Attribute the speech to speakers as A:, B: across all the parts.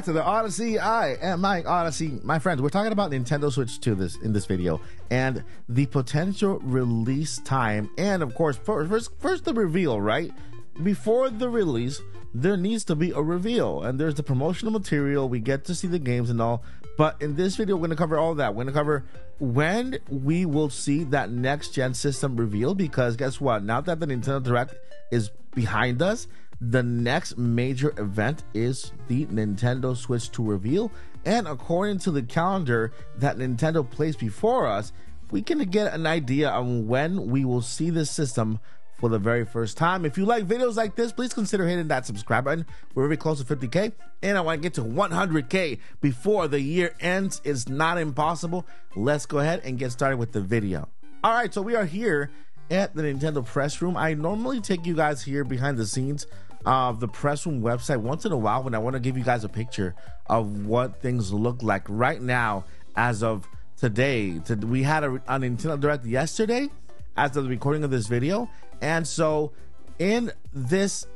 A: back to the Odyssey. I am Mike Odyssey. My friends, we're talking about Nintendo Switch 2 in this video and the potential release time, and of course first the reveal, right? Before the release there needs to be a reveal, and there's the promotional material. We get to see the games and all, but in this video we're going to cover all that. We're going to cover when we will see that next gen system reveal, because guess what, now that the Nintendo Direct is behind us, the next major event is the Nintendo Switch 2 reveal. And according to the calendar that Nintendo placed before us, we can get an idea on when we will see this system for the very first time. If you like videos like this, please consider hitting that subscribe button. We're very close to 50K, and I want to get to 100K before the year ends. It's not impossible. Let's go ahead and get started with the video. All right, so we are here at the Nintendo press room. I normally take you guys here behind the scenes of the press room website once in a while when I want to give you guys a picture of what things look like right now. As of today, we had a Nintendo Direct yesterday as of the recording of this video, and so in this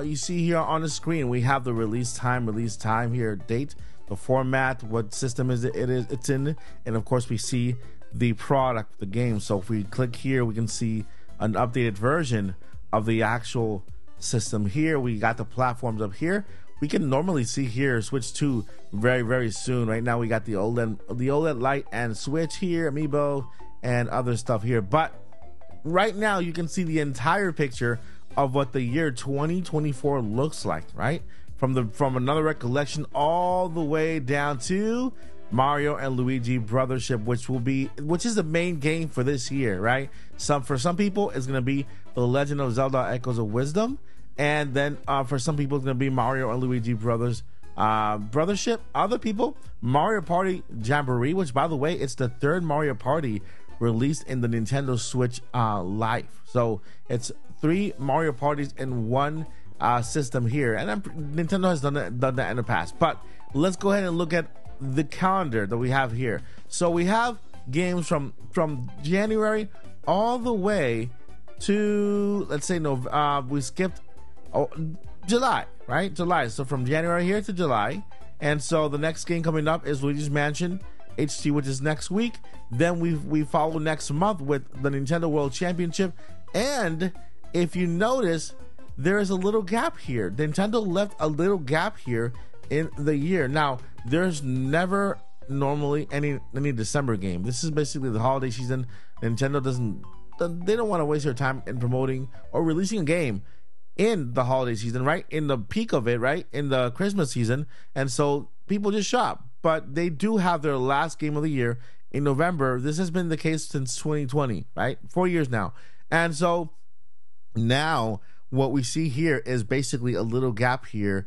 A: you see here on the screen we have the release time here, date, the format, what system is it's in, and of course we see the product, the game. So if we click here, we can see an updated version of the actual system here. We got the platforms up here. We can normally see here Switch 2 very soon. Right now we got the OLED Lite and Switch here, Amiibo and other stuff here, but right now you can see the entire picture of what the year 2024 looks like, right? From another recollection all the way down to Mario and Luigi Brothership, which is the main game for this year, right? For some people it's going to be The Legend of Zelda Echoes of Wisdom, and then for some people it's going to be Mario and Luigi Brothership. Other people, Mario Party Jamboree, which by the way, it's the third Mario Party released in the Nintendo Switch life. So it's 3 Mario parties in one system here, and Nintendo has done that in the past. But let's go ahead and look at the calendar that we have here. So we have games from January all the way to, let's say, we skipped July, right? July. So from January here to July, and so the next game coming up is Luigi's Mansion HD, which is next week. Then we follow next month with the Nintendo World Championship, and if you notice, there is a little gap here. Nintendo left a little gap here in the year. Now there's never normally any December game. This is basically the holiday season. Nintendo they don't want to waste their time in promoting or releasing a game in the holiday season, right? In the peak of it, right? In the Christmas season. And so people just shop, but they do have their last game of the year in November. This has been the case since 2020, right? 4 years now. And so now what we see here is basically a little gap here.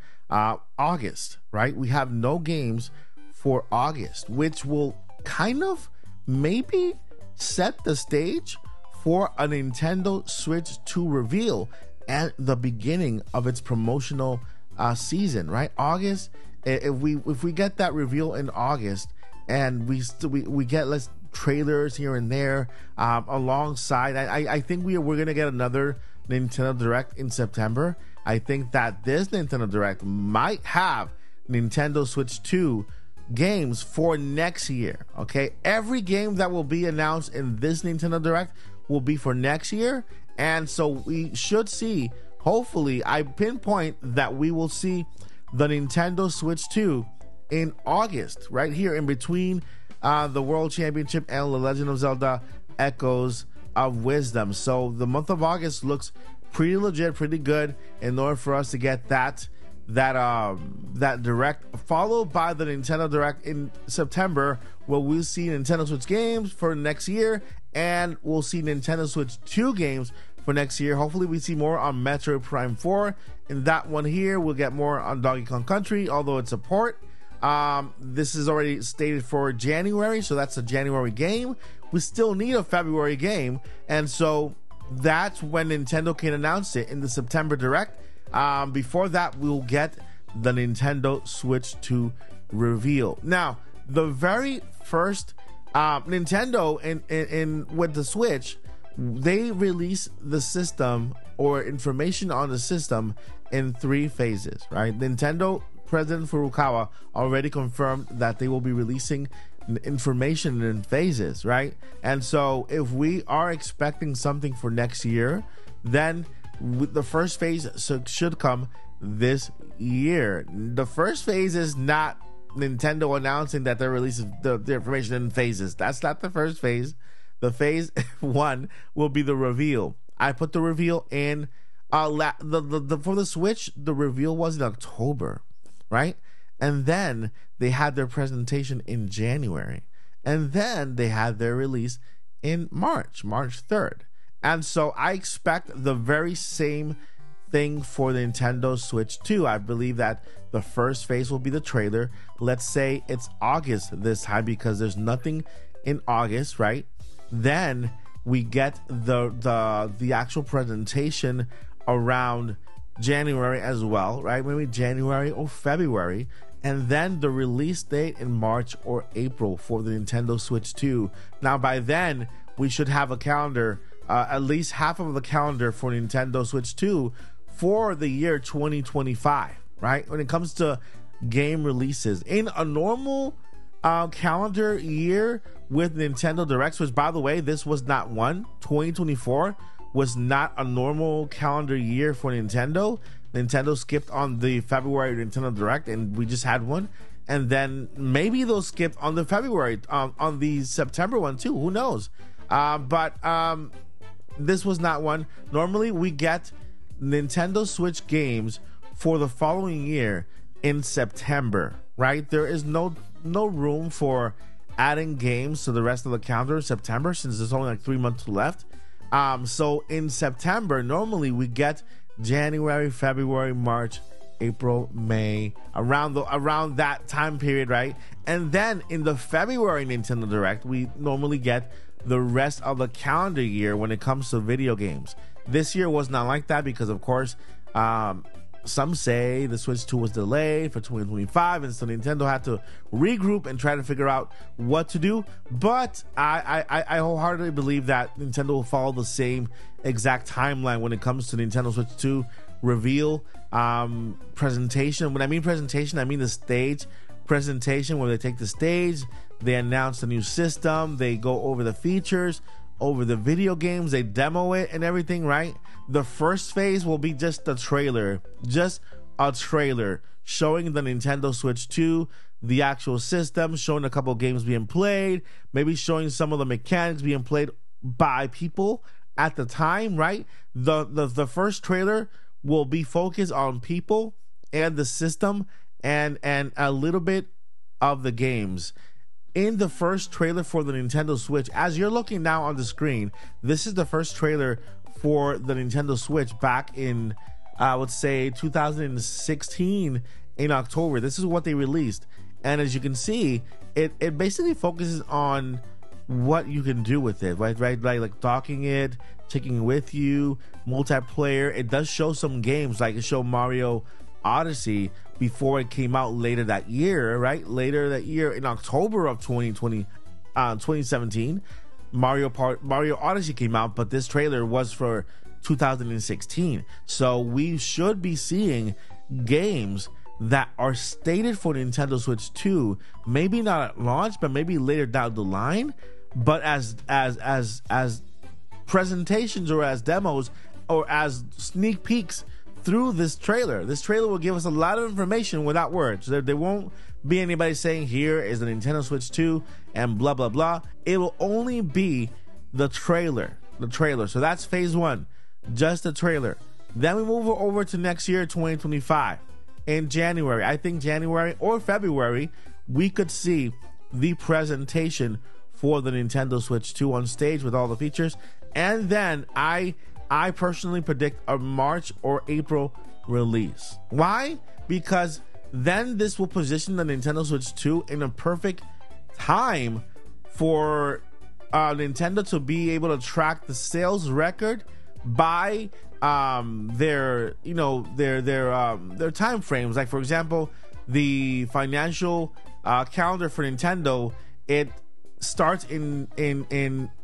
A: August, right? We have no games for August, which will kind of maybe set the stage for a Nintendo Switch 2 reveal at the beginning of its promotional season, right? August, if we get that reveal in August, and we get trailers here and there alongside, I think we're gonna get another Nintendo Direct in September. I think that this Nintendo Direct might have Nintendo Switch 2 games for next year, okay? Every game that will be announced in this Nintendo Direct will be for next year, and so we should see, hopefully, I pinpoint that we will see the Nintendo Switch 2 in August, right here in between the World Championship and The Legend of Zelda Echoes of Wisdom. So the month of August looks pretty legit, pretty good, in order for us to get that Direct, followed by the Nintendo Direct in September, where we'll see Nintendo Switch games for next year, and we'll see Nintendo Switch 2 games for next year. Hopefully we see more on Metroid Prime 4 in that one here. We'll get more on Donkey Kong Country, although it's a port. This is already stated for January, so that's a January game. We still need a February game, and so that's when Nintendo can announce it in the September Direct. Before that, we'll get the Nintendo Switch 2 reveal. Now, the very first Nintendo in with the Switch, they release the system or information on the system in 3 phases, right? Nintendo President Furukawa already confirmed that they will be releasing information in phases, right? And so if we are expecting something for next year, then the first phase should come this year. The first phase is not Nintendo announcing that they're releasing the information in phases. That's not the first phase. The phase one will be the reveal. I put the reveal in for the Switch. The reveal was in October, right? And then they had their presentation in January, and then they had their release in March 3rd. And so I expect the very same thing for the Nintendo Switch 2. I believe that the first phase will be the trailer. Let's say it's August this time, because there's nothing in August, right? Then we get the actual presentation around January as well, right? Maybe January or February. And then the release date in March or April for the Nintendo Switch 2. Now, by then, we should have a calendar, at least half of the calendar for Nintendo Switch 2 for the year 2025, right? When it comes to game releases. In a normal calendar year with Nintendo Directs, which, by the way, this was not one. 2024 was not a normal calendar year for Nintendo. Nintendo skipped on the February Nintendo Direct, and we just had one. And then maybe they'll skip on the February, on the September one too. Who knows? But this was not one. Normally, we get Nintendo Switch games for the following year in September, right? There is no room for adding games to the rest of the calendar in September, since there's only like 3 months left. So in September, normally we get January, February, March, April, May, around that time period, right? And then in the February Nintendo Direct, we normally get the rest of the calendar year when it comes to video games. This year was not like that, because of course, some say the Switch 2 was delayed for 2025, and so Nintendo had to regroup and try to figure out what to do. But I wholeheartedly believe that Nintendo will follow the same exact timeline when it comes to Nintendo Switch 2 reveal, presentation. When I mean presentation, I mean the stage presentation, where they take the stage, they announce the new system, they go over the features, over the video games, they demo it and everything, right? The first phase will be just a trailer showing the Nintendo Switch 2, the actual system, showing a couple of games being played, maybe showing some of the mechanics being played by people at the time, right? The first trailer will be focused on people and the system, and a little bit of the games. In the first trailer for the Nintendo Switch, as you're looking now on the screen, this is the first trailer for the Nintendo Switch back in, I would say, 2016 in October. This is what they released. And as you can see, it basically focuses on what you can do with it, right? Like docking it, taking it with you, multiplayer. It does show some games, like it showed Mario Odyssey before it came out later that year, right? Later that year in October of 2017, Mario Odyssey came out, but this trailer was for 2016. So we should be seeing games that are stated for Nintendo Switch 2, maybe not at launch, but maybe later down the line, but as presentations or as demos or as sneak peeks through this trailer. This trailer will give us a lot of information without words. There won't be anybody saying here is the Nintendo Switch 2 and blah blah blah. It will only be the trailer. So that's phase one, just the trailer. Then we move over to next year, 2025. In January, I think January or February, we could see the presentation for the Nintendo Switch 2 on stage with all the features. And then I personally predict a March or April release. Why? Because then this will position the Nintendo Switch 2 in a perfect time for Nintendo to be able to track the sales record by their time frames. Like, for example, the financial calendar for Nintendo, it starts in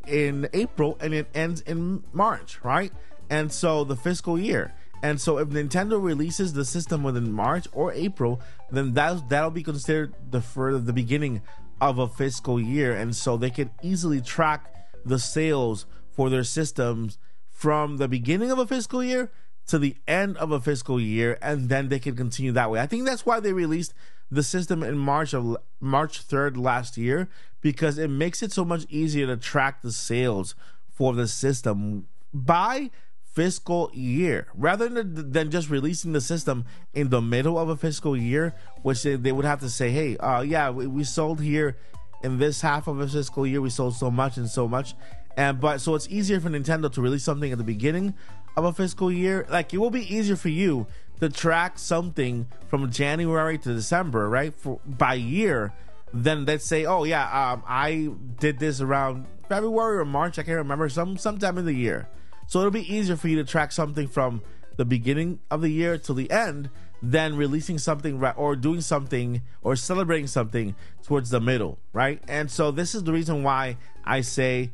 A: April and it ends in March, right? And so the fiscal year, And so if Nintendo releases the system within March or April, then that'll be considered the beginning of a fiscal year. And so they can easily track the sales for their systems from the beginning of a fiscal year to the end of a fiscal year, and then they can continue that way. I think that's why they released the system in March 3rd last year, because it makes it so much easier to track the sales for the system by fiscal year, rather than just releasing the system in the middle of a fiscal year, which they would have to say, hey, yeah, we sold here in this half of a fiscal year, we sold so much and so much. But so it's easier for Nintendo to release something at the beginning of a fiscal year. Like, it will be easier for you to track something from January to December, right, by year, than let's say, oh yeah, I did this around February or March, I can't remember, sometime in the year. So it'll be easier for you to track something from the beginning of the year to the end than releasing something or doing something or celebrating something towards the middle, right? And so this is the reason why I say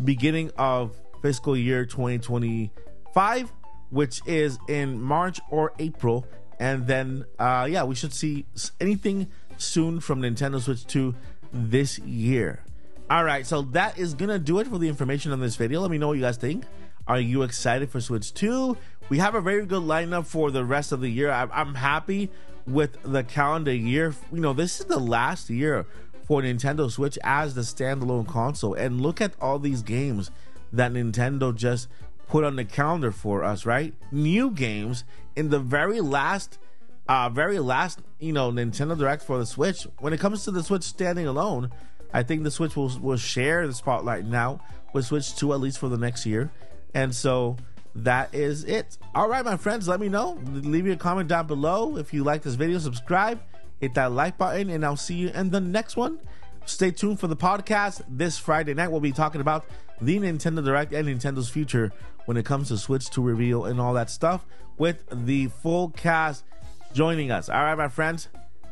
A: beginning of fiscal year 2025, which is in March or April. And then yeah, we should see anything soon from Nintendo Switch 2 this year. All right, so that is gonna do it for the information on this video. Let me know what you guys think. Are you excited for Switch 2? We have a very good lineup for the rest of the year. I'm happy with the calendar year. You know, this is the last year for Nintendo Switch as the standalone console, and look at all these games that Nintendo just put on the calendar for us, right? New games in the very last Nintendo Direct for the Switch. When it comes to the Switch standing alone, I think the Switch will share the spotlight now with Switch 2, at least for the next year. And so that is it. All right, my friends, let me know. Leave me a comment down below if you like this video. Subscribe, hit that like button, and I'll see you in the next one. Stay tuned for the podcast. This Friday night, we'll be talking about the Nintendo Direct and Nintendo's future when it comes to Switch 2 reveal and all that stuff, with the full cast joining us. All right, my friends,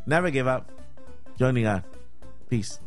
A: never give up. Joining on. Peace.